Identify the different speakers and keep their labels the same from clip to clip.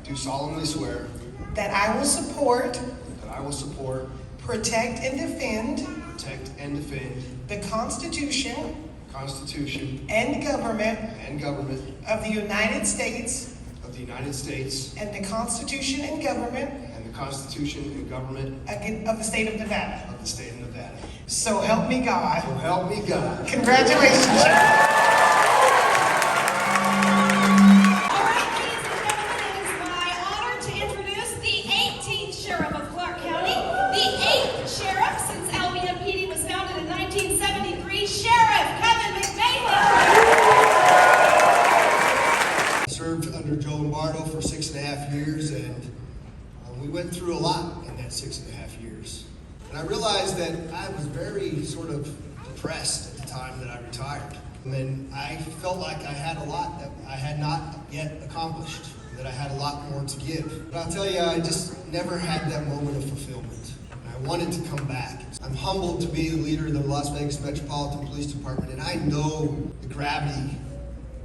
Speaker 1: do solemnly swear
Speaker 2: that I will support,
Speaker 1: that I will support,
Speaker 2: protect, and defend
Speaker 1: the Constitution
Speaker 2: and government of the United States
Speaker 1: of the United States
Speaker 2: and the Constitution and government
Speaker 1: and the Constitution and government
Speaker 2: of the state of Nevada.
Speaker 1: of the state of Nevada.
Speaker 2: So help me God.
Speaker 1: So help me God.
Speaker 2: Congratulations, Sheriff.
Speaker 3: All right, ladies and gentlemen, it is my honor to introduce the 18th Sheriff of Clark County, the 8th Sheriff since LBMPD was founded in 1973, Sheriff Kevin McMahon.
Speaker 4: I served under Joe Lombardo for 6.5 years, and we went through a lot in that 6.5 years. And I realized that I was very sort of depressed at the time that I retired. And I felt like I had a lot that I had not yet accomplished, that I had a lot more to give. But I'll tell you, I just never had that moment of fulfillment. And I wanted to come back. I'm humbled to be the leader of the Las Vegas Metropolitan Police Department, and I know the gravity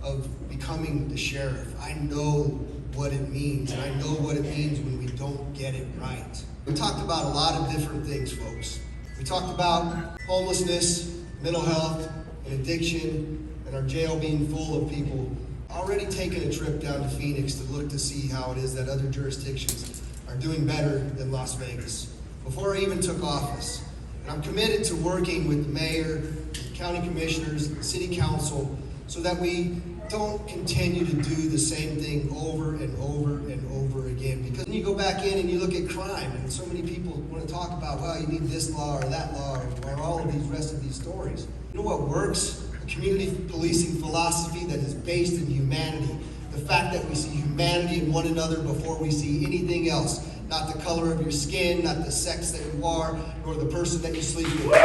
Speaker 4: of becoming the sheriff. I know what it means, and I know what it means when we don't get it right. We talked about a lot of different things, folks. We talked about homelessness, mental health, and addiction, and our jail being full of people. Already taken a trip down to Phoenix to look to see how it is that other jurisdictions are doing better than Las Vegas before I even took office. And I'm committed to working with the mayor, the county commissioners, the city council, so that we don't continue to do the same thing over and over and over again. Because when you go back in and you look at crime, and so many people want to talk about, well, you need this law or that law or all of these rest of these stories. You know what works? A community policing philosophy that is based in humanity. The fact that we see humanity in one another before we see anything else. Not the color of your skin, not the sex that you are, nor the person that you sleep with.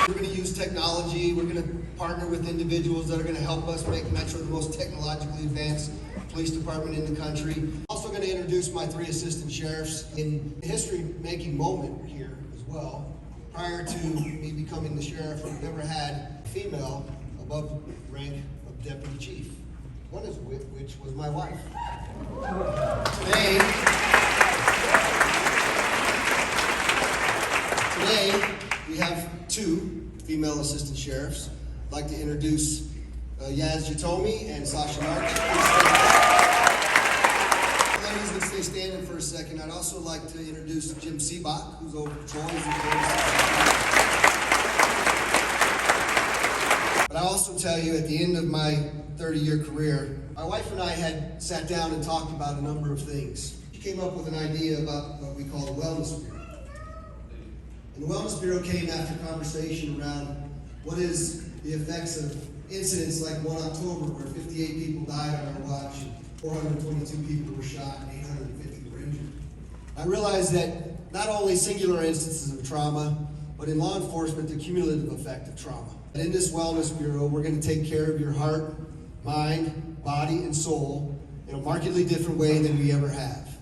Speaker 4: We're going to use technology. We're going to partner with individuals that are going to help us make Metro the most technologically advanced police department in the country. I'm also going to introduce my 3 assistant sheriffs in a history-making moment here as well. Prior to me becoming the sheriff, we've never had a female above the rank of deputy chief. One of which was my wife. Today, we have 2 female assistant sheriffs. I'd like to introduce Yaz Jatomi and Sasha Narch. Ladies, let's stay standing for a second. I'd also like to introduce Jim Seabach, who's over patrol. But I also tell you, at the end of my 30-year career, my wife and I had sat down and talked about a number of things. She came up with an idea about what we call the Wellness Bureau. And the Wellness Bureau came after conversation around what is the effects of incidents like 1 October, where 58 people died on our watch, and 422 people were shot, and 850 were injured. I realized that not only singular instances of trauma, but in law enforcement, the cumulative effect of trauma. And in this Wellness Bureau, we're going to take care of your heart, mind, body, and soul in a markedly different way than we ever have.